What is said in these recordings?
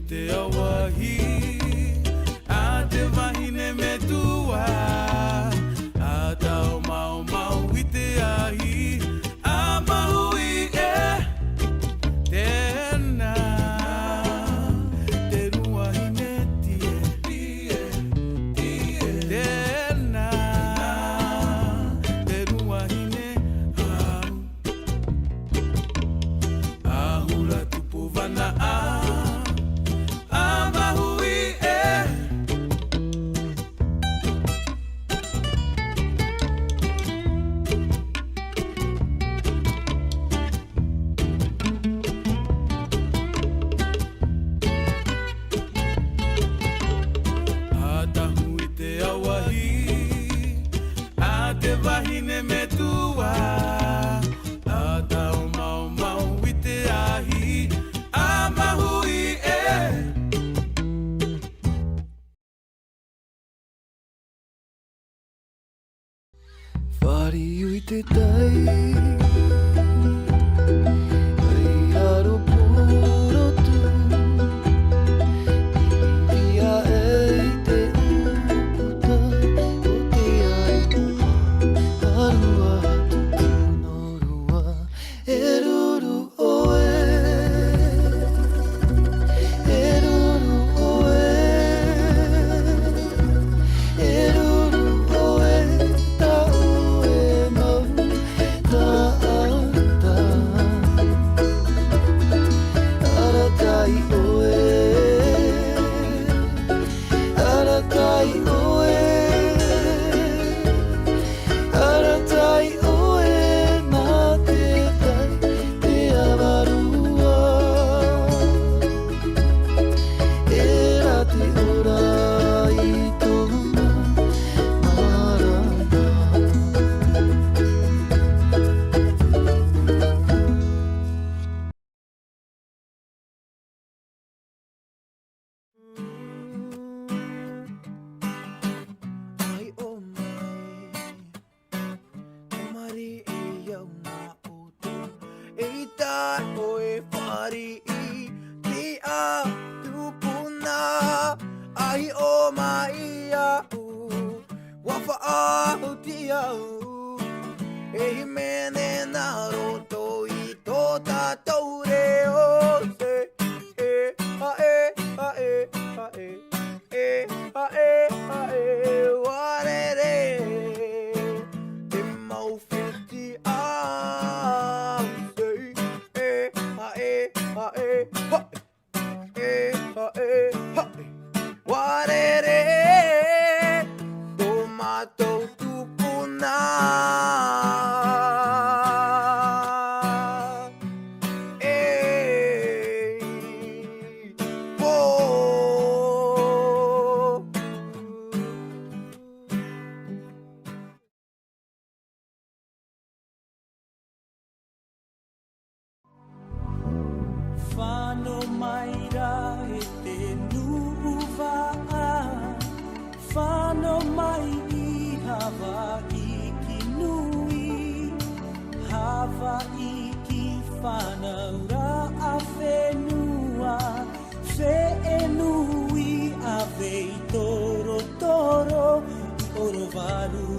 ite awahi ate wahine me tua ata o mau mau ite ahi a mahui e tena te ruahine tie tena te ruahine ahula tupu vana wahine me tua ata o mau mau ite ahi a mahui e Whari ui te tai ai aro puro tu Ia ei te uputa o te ai Arua tuku no rua e ruru oe E ruru oe E ruru oe ta oe mau ta ata Aratai oe Aratai oe Aratai oe nā te tai te awarua E rā te ora i tōna marama Mai o mai Mari e iau ngā oto E tai o e whari i Te a tupuna Ai o mai au Wafa au ti au E hi mene nā roto i tō tātou reo Se e a e a e a e E a e a e Warere Te mau whiti au Se e a e a e ha E a e ha Warere Tō mātou tupuna Whānau mai rā e te nuuwaa Whānau mai i Hawaiki nui Hawaiki whānau rā a whenua Whe nui a wei toro toro Oro waru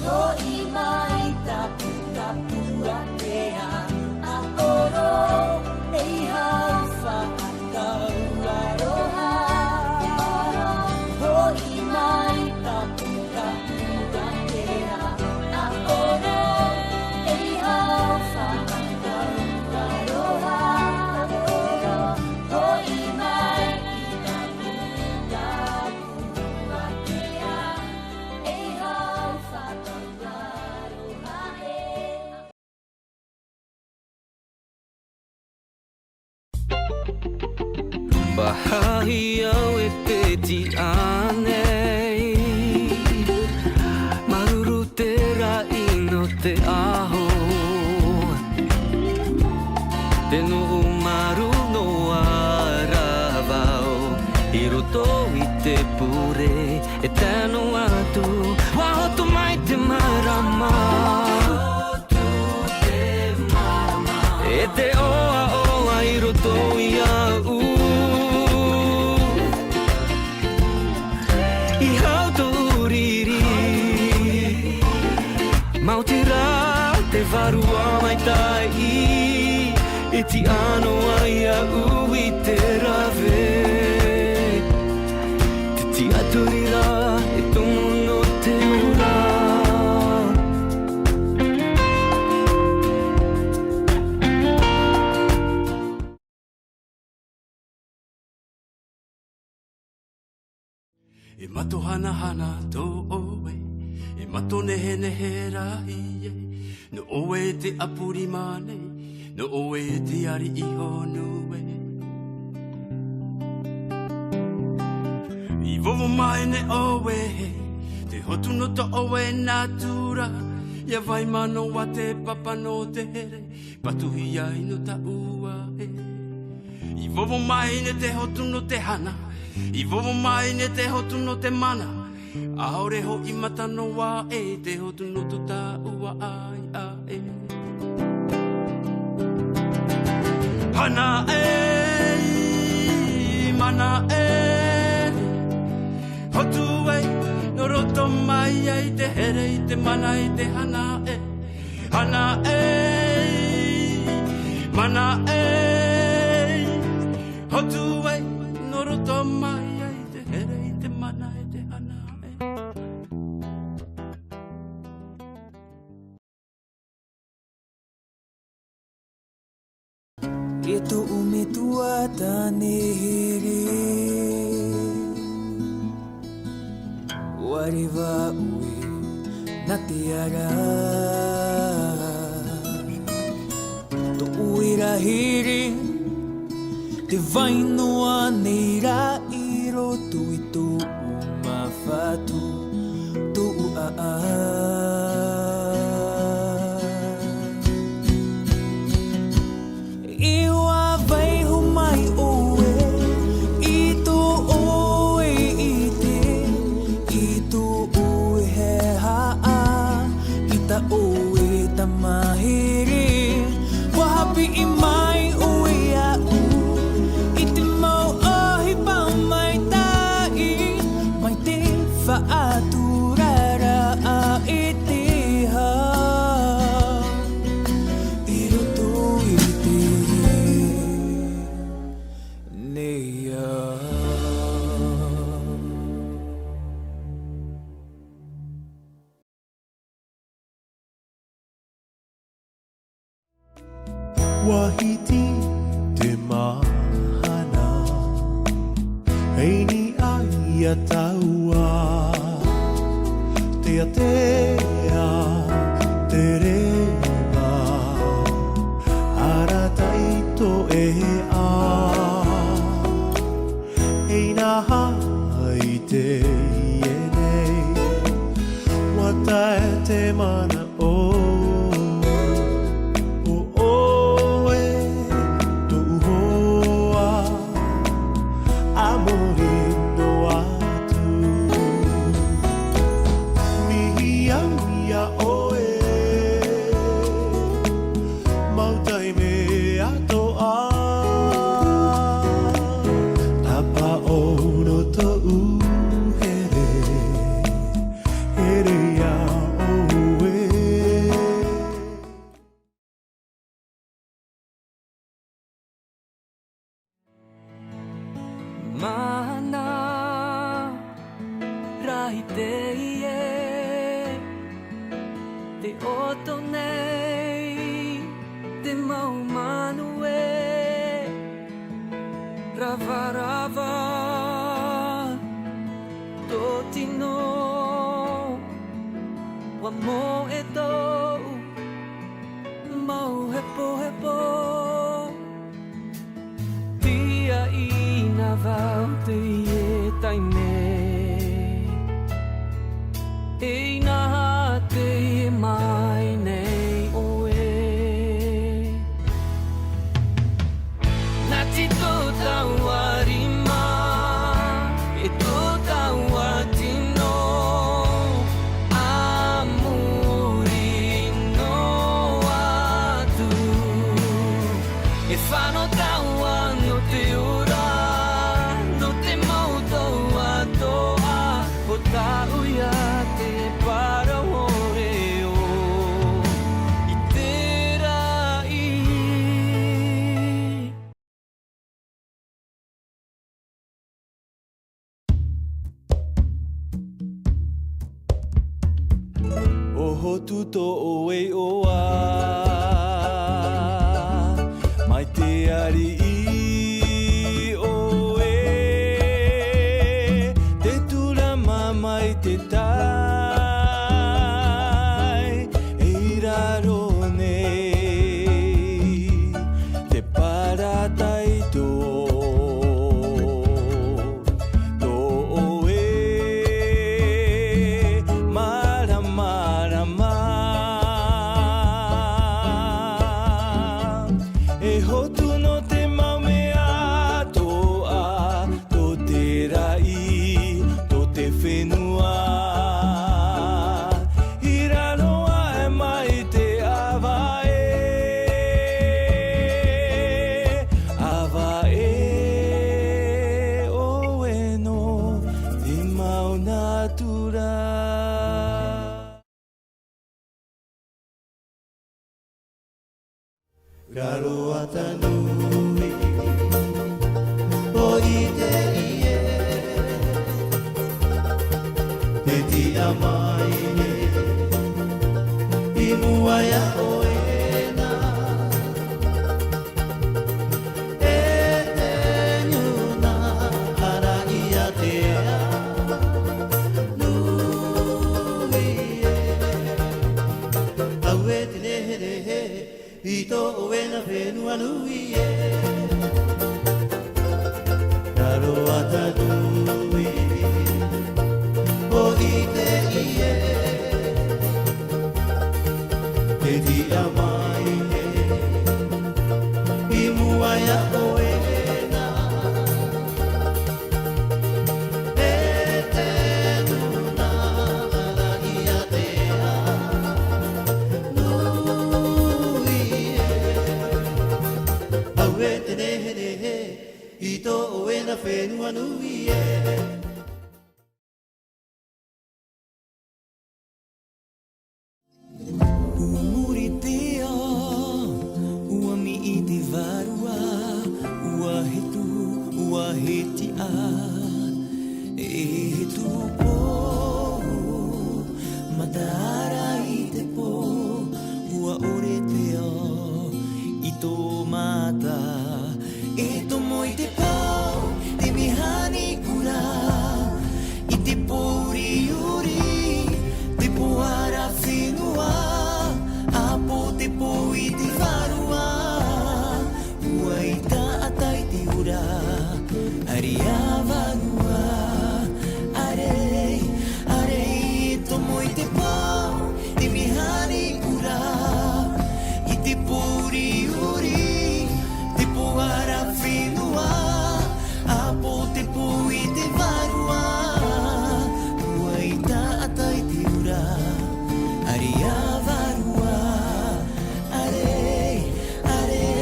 Hoi mai tapu tapu a pea a oro Ei hau whaatau aroha Hoi mai tapu tapu a pea a oro Ei hau whaatau aroha Hoi mai tapu tapu a pea Ei hau whaatau aroha Bahai au e peti anei Maruru te rai no te aho Te no maru no arawao I roto i te pure e tēnu atu Wahoto mai te marama Wahoto te marama te oa oa I roto I au I hau tō uriri Mautira te varua mai tai I ti ano ai au I te rave Te ti aturira e tomo no te ura E mato hana hana tō oe E mato nehe nehe rahi e No oe te apuri mane No oe te ari I honue I vovo mai ne oe Te hotu no to oe natura Ia vai mano wa te papa no te here Patuhi ai no ta ua e I vovo mai ne te hotu no te hana I vovo mai ne te hotu no te mana Aore ho I matano wa e Te hotu no to ta ua ai a e Hana e Mana e Hotu e No roto mai ai te here I te mana I te hana e Hana e Mana e Hotu e No roto mai ai te here I te mana I te hana e E tō ume tua tāne here Wariwa ue na te ara Tō ue rahere Te vainoa nei rā I roto I tō umawhatu Tō ua Wahiti te mahana Heini ai a taua Te atea te rewa Ara taito e a Heina hai te ienei Wata e te mana o Mana rahi te ie Te oto nei Te mau manu e Rava rava Tō tino Wa mo e tau Mau hepo hepo Tia ina vau te ie taime E nā te ie mai nei oe Nā ti tō tau arima E tō tau atino Amuri no atu ta'u ia te para ore o I te rai. O hotu to oe oa mai te ari I oe te tura mai te tai e raro nei te paratai to oe marama e hotu no te maumea toa to te rai to te whenua I ranoa e mai te awae oe no te mauna tura. Garoa tanui o I te ie te tia mai ne I muaia oe na e te nuna ara ia te a nui au e te nehere I to oe na whenua nui e Raro ata nui o I te ie Te tia mai e I muaia oe na E te nuna ara ia te a nui Au e te nehe I to oe na whenua nui e Umuri tea, ua mi I te varua, ua hetu, ua heti a, e hetu po, mataara I te po, ua ore tea, I tō mata, e tomo I te pau, te mihani kura, I te pōri uri, te poara whenua, apo te pō I te wharua, ua I tā atai te ura, ari a wharua, arei, arei, tomo I te pau, te mihani ura, I te pōri uri, te poara whenua, apo te pō I te wharua, ua I tā atai te ura, ari a wharua, arei, arei.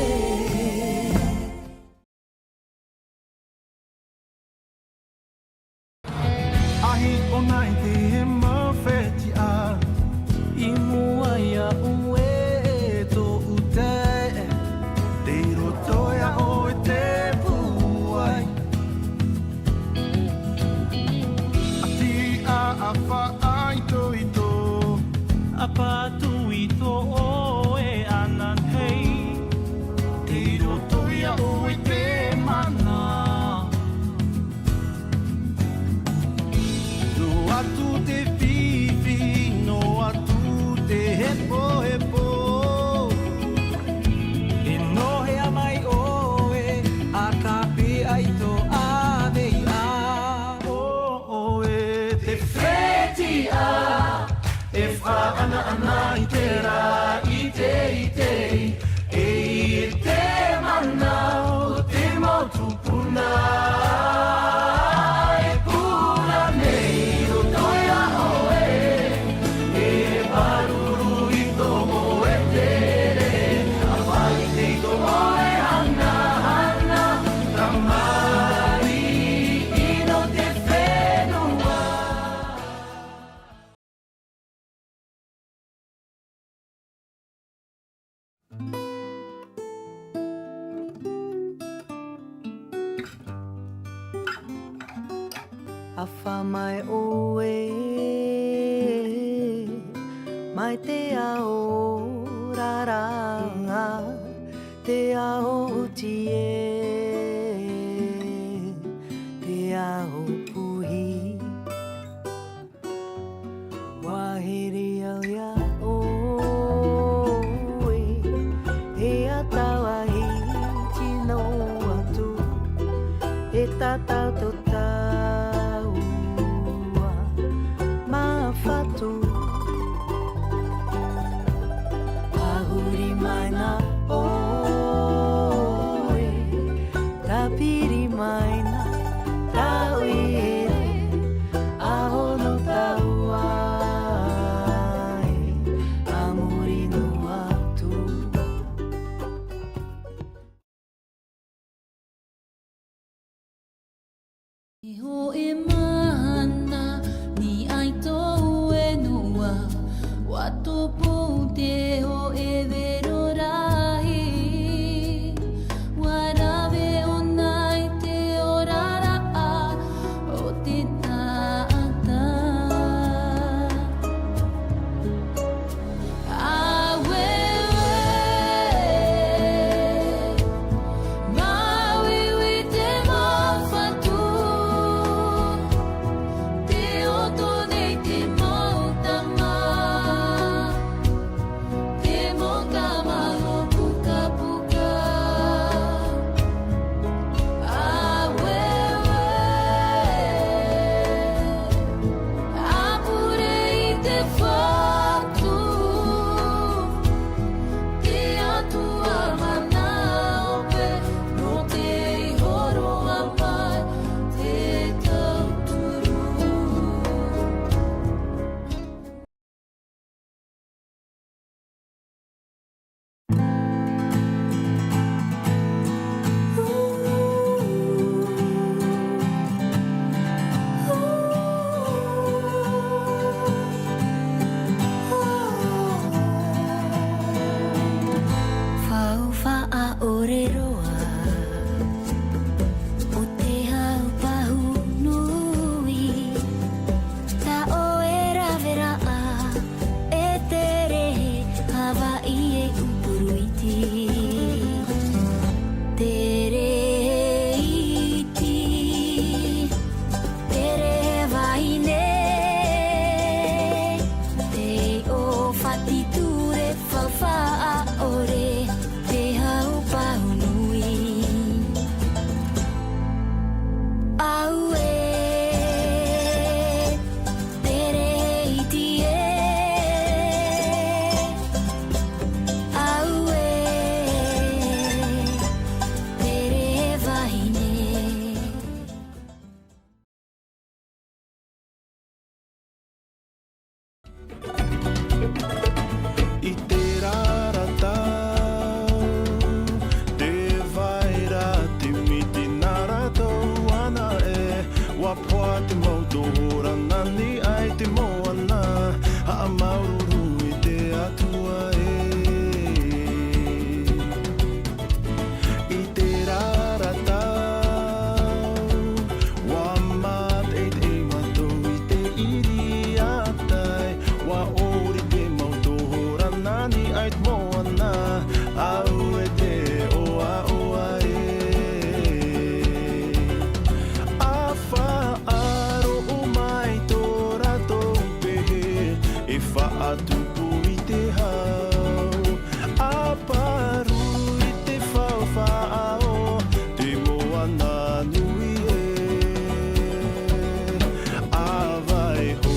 Ahi o nai te he mawheti a I mua ia ue tō ute Te rotoia o te puai Ati a whaai to I tō A pātu I tō oe anan hei Te rotoia o te mana Lo atu Awha mai oe mai te ao raranga te ao uti te ao puhi wahiri au ia oe e atawa hi tino atu e tatau to taua mawhatu ahuri mai na oe tapiri mai na tau i ere aho no tau ai amuri no atu Iho e mana ni ai tōu e noa Wato pou te ho e vero rahi Warawe o nai te orara a o te tata Awewe Mawiwi te mawhatu Te oto nei te mautama Te moka malo puka puka Awewe Apure i te whatu Te atua mana ope No te ihoro a mai Te tauturu Whauwha a ore roa O te hau pahu nui Ta o e rawera a E te rehe Hawaii e upuruiti Te rehe iti Te rehe wahine Te o whatiture whawha a ore Te hau pahu nui Aue Te rehe iti e Aue Te rehe wahine I te raratau, te vaira, te miti naratou ana e Wapua te mautora nani ai te moana Haa maururu i te atua e I te raratau, wamat e te matou i te iri atai Wa ori te mautora nani ai te moana Au e te oa oa e Awha aro o mai tō ratou pehe E whaatupu i te hau Aparu i te whawhao Te moana nui e Awai ho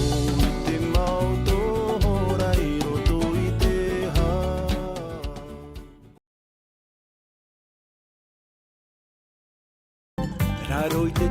i te mautora i roto i te hau Raro i te